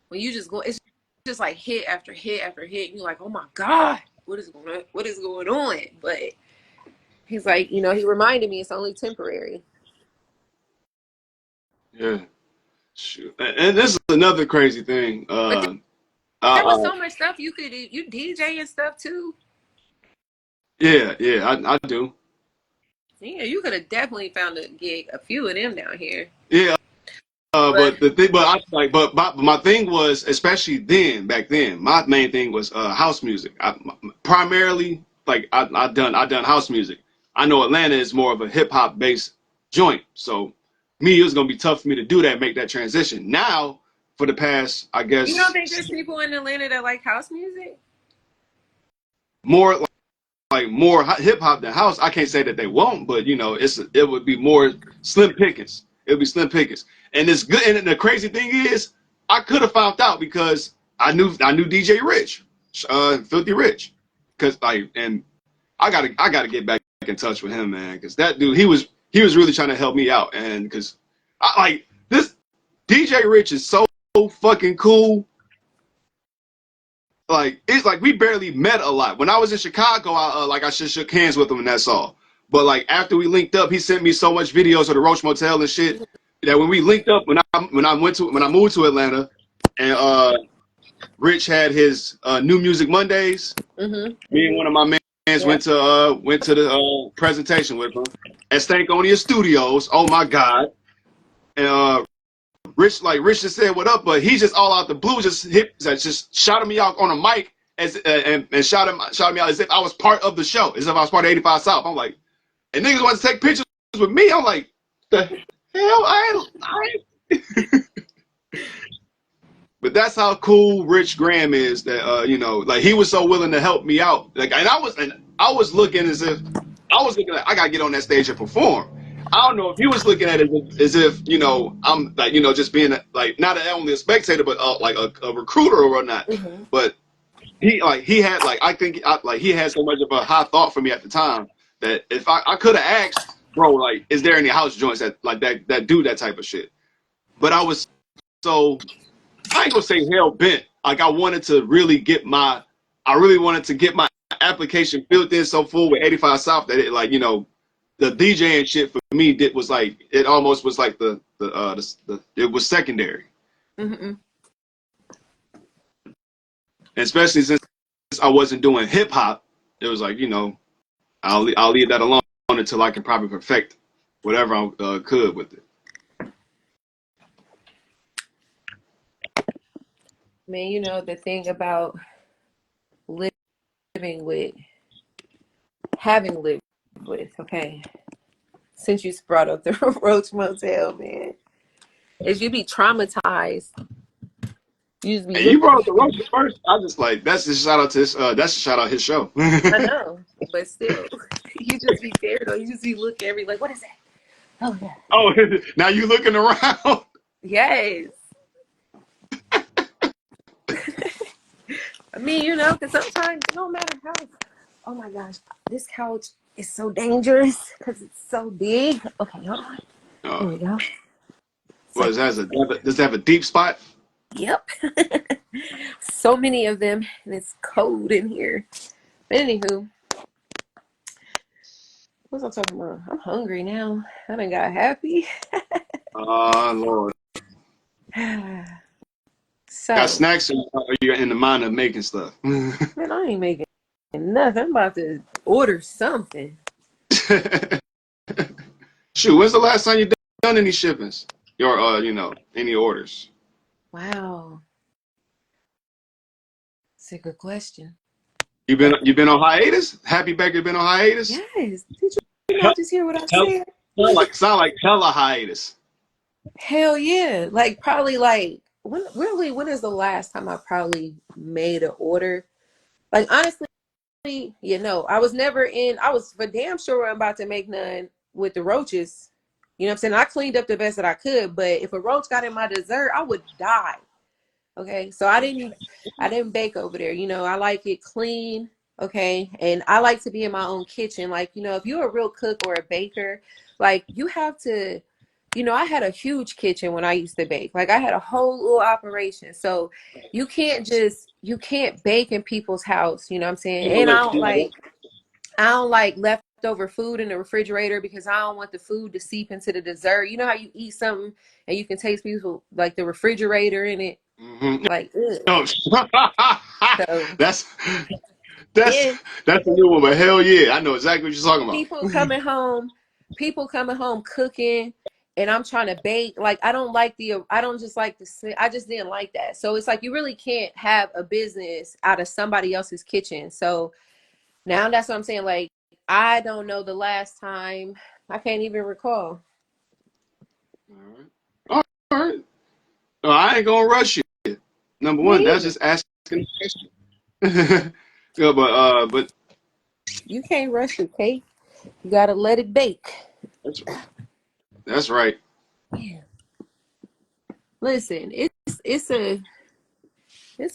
when you just go, it's just like hit after hit after hit. And you're like, oh my God, what is going on? But he's like, he reminded me it's only temporary. Yeah. Shoot. And this is another crazy thing. But there was so much stuff you could do. You DJ and stuff too. Yeah, I do. Yeah, you could have definitely found a gig, a few of them down here. Yeah. But But the thing, but I like, but my thing was, especially back then, my main thing was house music. Primarily, like I done house music. I know Atlanta is more of a hip hop based joint, so it was gonna be tough for me to do that, make that transition. Now, for the past, I you don't guess, think there's people in Atlanta that like house music? more like more hip hop than house. I can't say that they won't, but it would be more slim pickings. It would be slim pickings, and it's good. And the crazy thing is, I could have found out because I knew DJ Rich, Filthy Rich, because and I gotta get back in touch with him, man, because that dude he was really trying to help me out, and because I like this DJ Rich is so fucking cool. Like it's like we barely met a lot. When I was in Chicago, I shook hands with him and that's all. But like after we linked up, he sent me so much videos of the Roach Motel and shit that when we linked up, when I moved to Atlanta, and Rich had his New Music Mondays. Mm-hmm. Me and one of my mans went to the presentation with him at Stankonia Studios. Oh my god! And Rich just said what up, but he just all out the blue just shouted me out on a mic and shouted me out as if I was part of the show, as if I was part of 85 South. I'm like, and niggas want to take pictures with me. I'm like, the hell, I But that's how cool Rich Graham is. That like he was so willing to help me out. Like, and I was looking as if I gotta get on that stage and perform. I don't know if he was looking at it as if I'm like just being like not only a spectator but like a recruiter or whatnot. Mm-hmm. But he had I think he had so much of a high thought for me at the time that if I could have asked, bro, like, is there any house joints that do that type of shit? But I was so I ain't gonna say hell bent. Like I really wanted to get my application filled in so full with 85 South that it the DJing shit for me was like it almost was like the it was secondary. Mm-hmm. Especially since I wasn't doing hip hop, it was like I'll leave that alone until I can probably perfect whatever I could with it. Man, the thing about having lived with, okay, since you brought up the Roach Motel, man, is you be traumatized. You just be Hey, you brought up the Roaches first. I just like that's a shout out to that's a shout out his show. I know, but still, you just be paranoid. You just be looking every like, what is that? Oh yeah. Oh, now you looking around. Yes. I mean, because sometimes it don't matter how. Oh my gosh, this couch is so dangerous because it's so big. Okay, hold on. There we go. Does it have a deep spot? Yep. So many of them, and it's cold in here. But anywho, what was I talking about? I'm hungry now. I done got happy. Lord. So, got snacks, or you're in the mind of making stuff? man, I ain't making nothing. I'm about to order something. Shoot, when's the last time you done any shipments? Or any orders? Wow. That's a good question. You've been on hiatus? Happy Baker been on hiatus? Yes. Did you not just hear what I said? Sound like hella hiatus. Hell yeah. Like probably like when is the last time I probably made an order? Like honestly, I was for damn sure I'm about to make none with the roaches. You know what I'm saying? I cleaned up the best that I could, but if a roach got in my dessert, I would die. Okay. So I didn't bake over there. I like it clean. Okay. And I like to be in my own kitchen. Like, if you're a real cook or a baker, like you have to, I had a huge kitchen when I used to bake. Like I had a whole little operation. So you can't bake in people's house. You know what I'm saying? And I don't like leftover food in the refrigerator because I don't want the food to seep into the dessert. You know how you eat something and you can taste people like the refrigerator in it? Mm-hmm. Like, ugh. Oh, So, that's yeah. a new one, but hell yeah, I know exactly what you're talking about. People coming home people coming home cooking and I'm trying to bake. Like I don't just like I just didn't like that. So it's like you really can't have a business out of somebody else's kitchen. So now that's what I'm saying. Like I don't know the last time. I can't even recall. All right. No, I ain't gonna rush you. Number one, Me that's either. just asking a question. Yeah, but You can't rush your cake. You gotta let it bake. that's right. Yeah. Listen, it's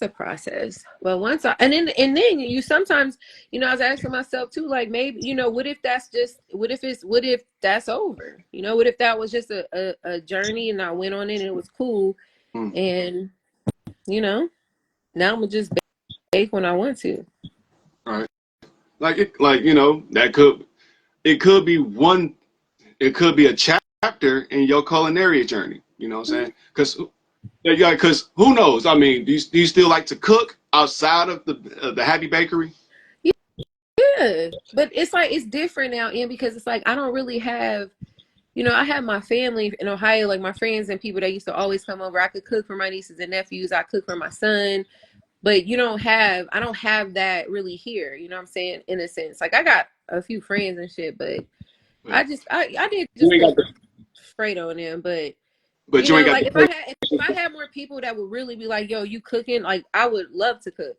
a process. But once I and then you sometimes, I was asking myself too, like maybe, what if what if that's over? What if that was just a journey and I went on it and it was cool Hmm. and now I'm gonna just bake when I want to. Right. Like it could be one, it could be a chapter in your culinary journey. You know what I'm saying? Because who knows? I mean, do you still like to cook outside of the Happy Bakery? Yeah. But it's like it's different now, Ian, because it's like I don't really have I have my family in Ohio, like my friends and people that used to always come over. I could cook for my nieces and nephews. I cook for my son. But I don't have that really here. You know what I'm saying? In a sense. Like I got a few friends and shit, but I did You just ain't cook got for Fredo and them. But but you ain't got like the if I had more people that would really be like, yo, you cooking, like I would love to cook.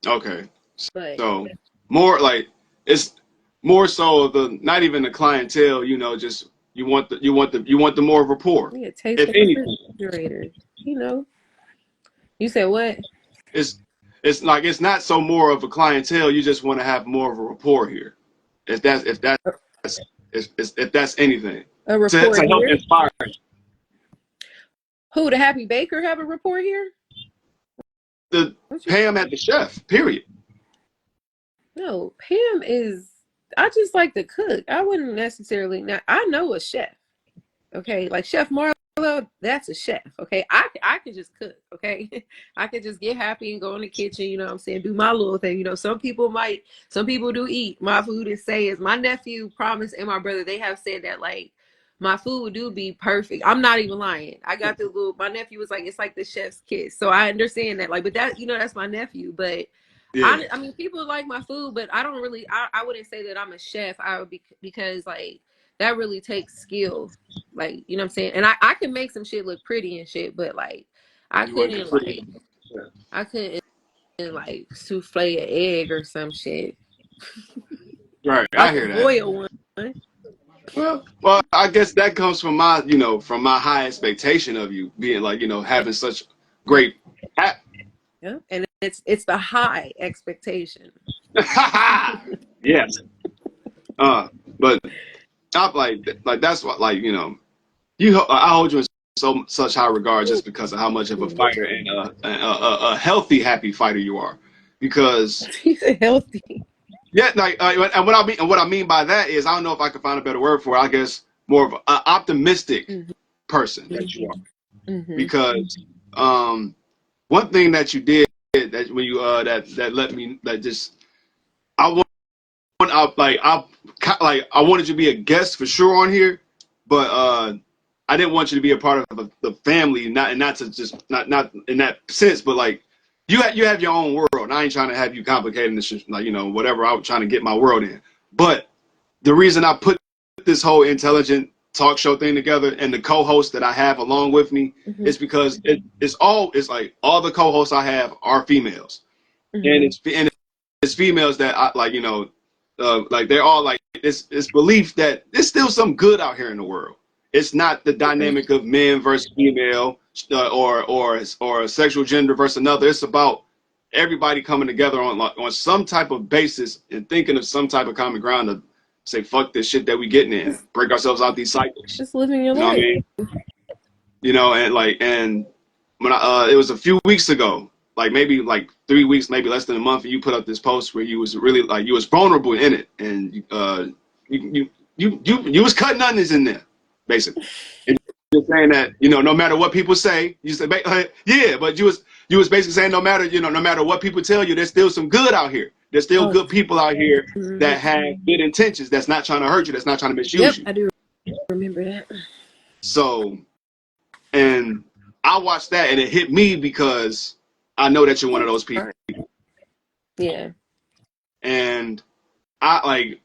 okay. But So more like it's more so of the not even the clientele. Just you want the more rapport. yeah, taste If the anything, refrigerator. You know. You said what? it's it's like it's not so more of a clientele. You just want to have more of a rapport here. If that's if that's anything A to report help here. inspire Who, the Happy Baker have a report here? the What you Pam at the chef. Period. No, Pam is I just like to cook. I wouldn't necessarily now I know a chef. Okay, like Chef Marlo, that's a chef. Okay, I can just cook. Okay, I can just get happy and go in the kitchen. You know what I'm saying? Do my little thing. Some people do eat my food and say is my nephew promise and my brother they have said that like my food do be perfect. I'm not even lying. I got the little. My nephew was like it's like the chef's kiss. So I understand that. Like, but that that's my nephew. But Yeah. I mean, people like my food, but I don't really. I wouldn't say that I'm a chef. I would be because like that really takes skill. Like, you know what I'm saying? And I can make some shit look pretty and shit, but like I You want couldn't the pretty. like I couldn't like souffle an egg or some shit. Right. I I hear could that. boil one. Well, I guess that comes from from my high expectation of you being like, having such great. Yeah. And it's the high expectation. Yes. Uh, but I like that's what I hold you in such high regard just because of how much of a fighter and a healthy, happy fighter you are. Because He's a healthy. yeah, and what I mean by that is I don't know if I can find a better word for it. I guess more of an optimistic Mm-hmm. person that you are. Mm-hmm. Because one thing that you did that when you that let me that just I want I wanted you to be a guest for sure on here, but I didn't want you to be a part of the family, not to just not in that sense, but like you have your own world. And I ain't trying to have you complicating this, like whatever. I'm trying to get my world in, but the reason I put this whole intelligent talk show thing together and the co-host that I have along with me Mm-hmm. is because it's like all the co-hosts I have are females, and Mm-hmm. it's females that I like like they're all like it's belief that there's still some good out here in the world. It's not the dynamic of men versus female or sexual gender versus another. It's about everybody coming together on some type of basis and thinking of some type of common ground to say fuck this shit that we getting in, break ourselves out these cycles. Just living your You know what I life. mean? And when it was a few weeks ago, like maybe like 3 weeks, maybe less than a month, and you put up this post where you was really like you was vulnerable in it, and you was cutting onions in there, basically, and you're saying that no matter what people say, you said yeah, but you was basically saying no matter what people tell you, there's still some good out here. There's still good people out here that have good intentions. That's not trying to hurt you. That's not trying to misuse you. I do remember that. So, and I watched that and it hit me because I know that you're one of those people. Yeah. And I like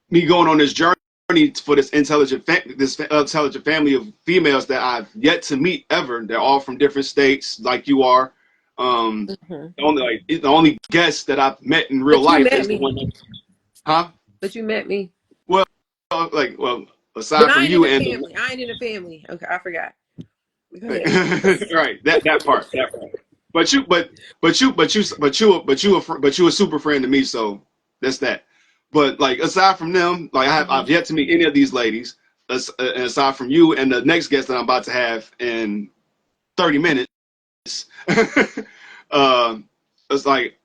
me going on this journey for this intelligent family of females that I've yet to meet ever. They're all from different states, like you are. The only guest that I've met in real life is the one. Huh? But you met me. Well, aside from you and I ain't in a family. Okay, I forgot. Go ahead. Right, that part. But you a super friend to me, so that's that. But like aside from them, like I've yet to meet any of these ladies, aside from you and the next guest that I'm about to have in 30 minutes. It's like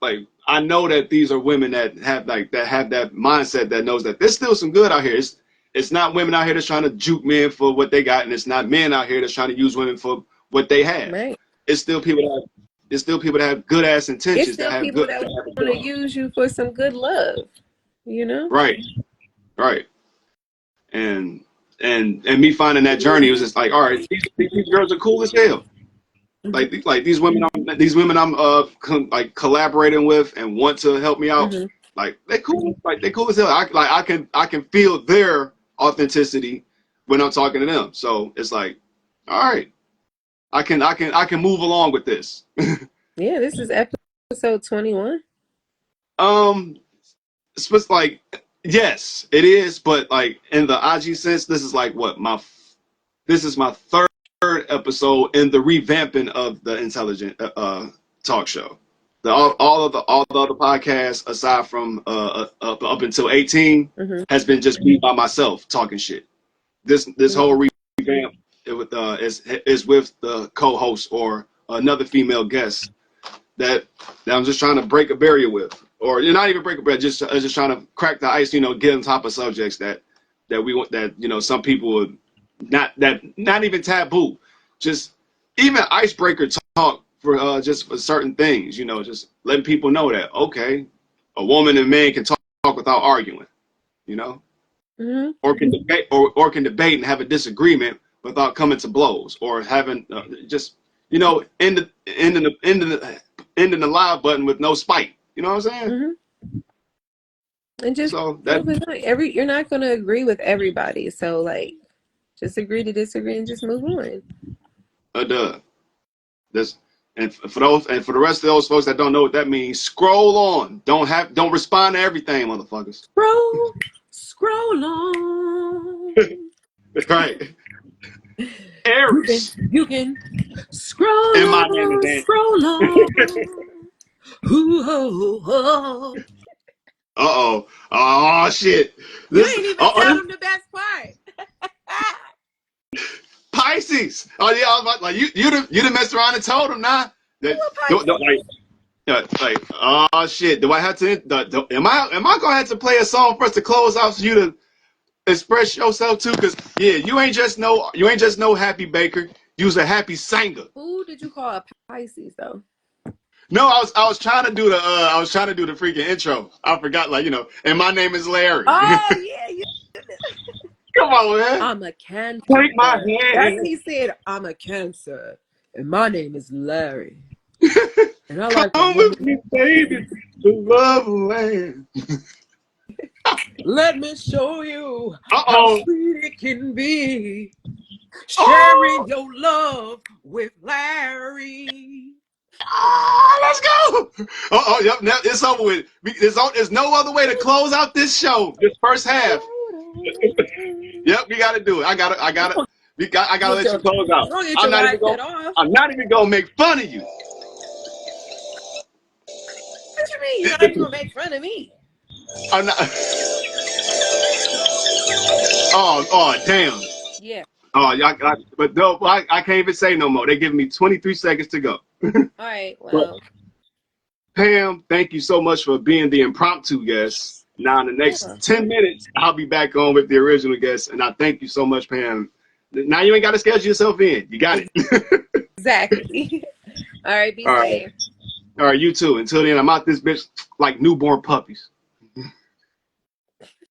I know that these are women that have that mindset that knows that there's still some good out here. It's not women out here that's trying to juke men for what they got, and it's not men out here that's trying to use women for what they have. Right. It's still people that have good ass intentions. It's still people that want to use you for some good love. You know. Right. And me finding that journey was just like, all right, these girls are cool as hell. Like these women I'm collaborating with and want to help me out. Like they cool as hell. I can feel their authenticity when I'm talking to them. So it's like, all right, I can move along with this. Yeah, this is episode 21. It's like, yes, it is, but like in the IG sense, this is like this is my third episode in the revamping of the N-Telligent talk show. All the other podcasts aside from up until 18 has been just me by myself talking shit. This whole revamp is with the co-host or another female guest that I'm just trying to break a barrier with, or not even break a barrier, just trying to crack the ice, get on top of subjects that we want, that some people would not even taboo, just even icebreaker talk for just for certain things, just letting people know that okay, a woman and man can talk without arguing, or can debate or can debate and have a disagreement without coming to blows, or having just ending the live button with no spite. You know what I'm saying? And just you're not going to agree with everybody, so like just agree to disagree and just move on. And for the rest of those folks that don't know what that means, scroll on. Don't respond to everything, motherfuckers. Scroll on. Right. Aries. You can scroll and on. My name is scroll on. Ooh. Uh-oh. Oh shit. You ain't even tell them the best part. Pisces. Oh yeah, I was about, like you done messed around and told them now. Oh shit. Do I have to am I gonna have to play a song for us to close out for you to express yourself too? Because yeah, you ain't just no happy baker. You was a happy singer. Who did you call a Pisces though? No, I was trying to do the freaking intro. I forgot, and my name is Larry. Oh yeah, you come on, man. I'm a Cancer. Take my hand. That's what he said. I'm a Cancer, and my name is Larry. And I like come with me, baby, to love land. Let me show you how sweet it can be. Sharing your love with Larry. Let's go. Yep. Now it's over with. There's no other way to close out this show. This first half. Yep, we got to do it. I gotta let you close out. I'm not even gonna make fun of you. What you mean? You're not even gonna make fun of me? I'm not. Oh, damn. Yeah. Oh, but no, I can't even say no more. They're giving me 23 seconds to go. All right. Well, Pam, thank you so much for being the impromptu guest. Now, in the next 10 minutes, I'll be back on with the original guest, and I thank you so much, Pam. Now you ain't got to schedule yourself in. You got it. Exactly. All right. Be safe. All right, you too. Until then, I'm out this bitch like newborn puppies.